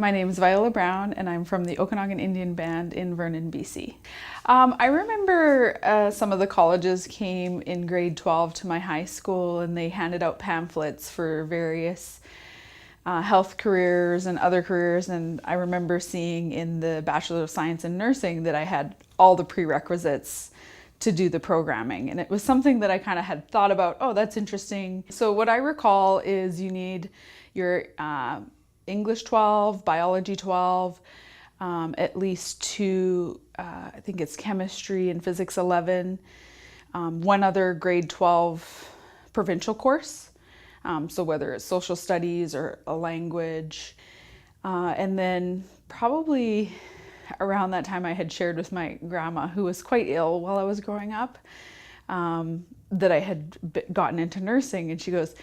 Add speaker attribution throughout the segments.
Speaker 1: My name is Viola Brown and I'm from the Okanagan Indian Band in Vernon, BC. I remember some of the colleges came in grade 12 to my high school and they handed out pamphlets for various health careers and other careers, and I remember seeing in the Bachelor of Science in Nursing that I had all the prerequisites to do the programming, and it was something that I kind of had thought about. Oh, that's interesting. So what I recall is you need your English 12, biology 12, at least two, I think it's chemistry and physics 11, one other grade 12 provincial course, so whether it's social studies or a language, and then probably around that time I had shared with my grandma, who was quite ill while I was growing up, that I had gotten into nursing, and she goes,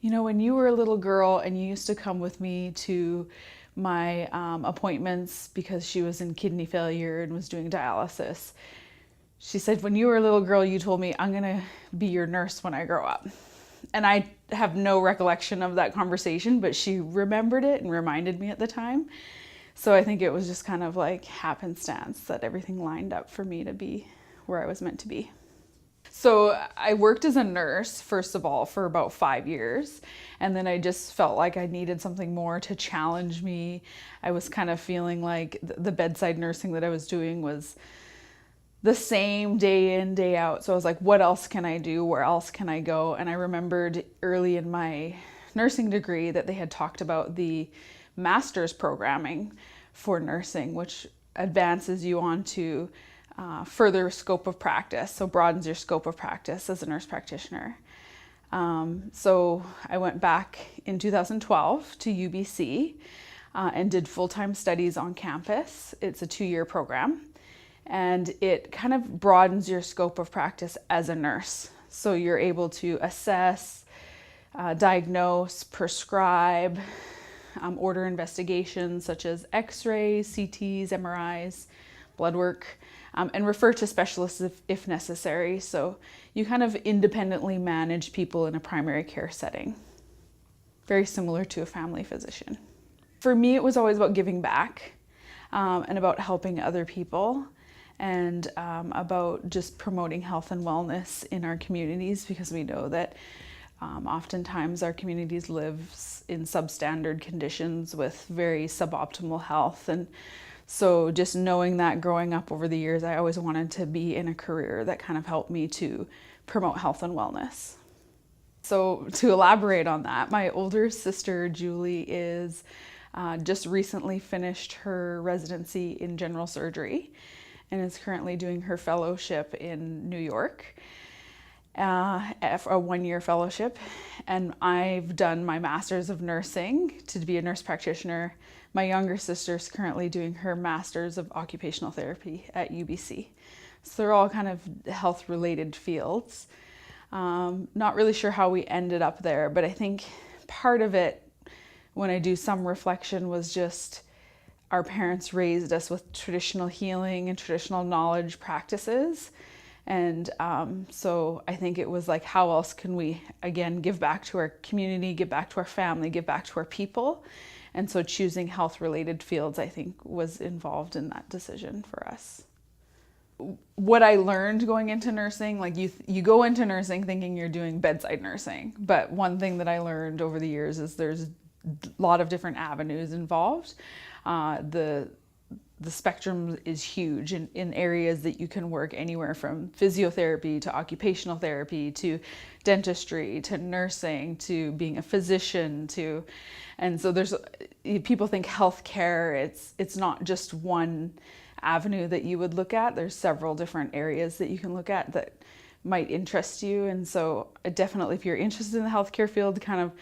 Speaker 1: you know, when you were a little girl and you used to come with me to my appointments because she was in kidney failure and was doing dialysis, she said, when you were a little girl, you told me, I'm gonna be your nurse when I grow up. And I have no recollection of that conversation, but she remembered it and reminded me at the time. So I think it was just kind of like happenstance that everything lined up for me to be where I was meant to be. So I worked as a nurse, first of all, for about 5 years. And then I just felt like I needed something more to challenge me. I was kind of feeling like the bedside nursing that I was doing was the same day in, day out. So I was like, what else can I do? Where else can I go? And I remembered early in my nursing degree that they had talked about the master's programming for nursing, which advances you on to further scope of practice, so broadens your scope of practice as a nurse practitioner. So I went back in 2012 to UBC and did full-time studies on campus. It's a 2-year program, and it kind of broadens your scope of practice as a nurse. So you're able to assess, diagnose, prescribe, order investigations such as x-rays, CTs, MRIs, blood work, and refer to specialists if necessary. So you kind of independently manage people in a primary care setting, very similar to a family physician. For me, it was always about giving back and about helping other people, and about just promoting health and wellness in our communities, because we know that oftentimes our communities live in substandard conditions with very suboptimal health. And so just knowing that growing up over the years, I always wanted to be in a career that kind of helped me to promote health and wellness. So to elaborate on that, my older sister, Julie, is just recently finished her residency in general surgery and is currently doing her fellowship in New York, a 1-year fellowship. And I've done my master's of nursing to be a nurse practitioner. My younger sister's currently doing her master's of occupational therapy at UBC. So they're all kind of health-related fields. Not really sure how we ended up there, but I think part of it, when I do some reflection, was just our parents raised us with traditional healing and traditional knowledge practices. And so I think it was like, how else can we, again, give back to our community, give back to our family, give back to our people? And so choosing health-related fields, I think, was involved in that decision for us. What I learned going into nursing, like you go into nursing thinking you're doing bedside nursing, but one thing that I learned over the years is there's a lot of different avenues involved. The spectrum is huge in areas that you can work anywhere from physiotherapy to occupational therapy to dentistry to nursing to being a physician to, and so there's, people think healthcare, it's not just one avenue that you would look at. There's several different areas that you can look at that might interest you. And so definitely, if you're interested in the healthcare field, kind of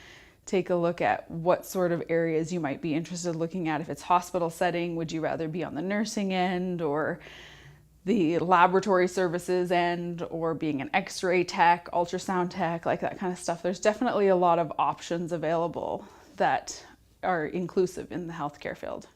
Speaker 1: take a look at what sort of areas you might be interested in looking at. If it's hospital setting, would you rather be on the nursing end or the laboratory services end, or being an x-ray tech, ultrasound tech, like that kind of stuff? There's definitely a lot of options available that are inclusive in the healthcare field.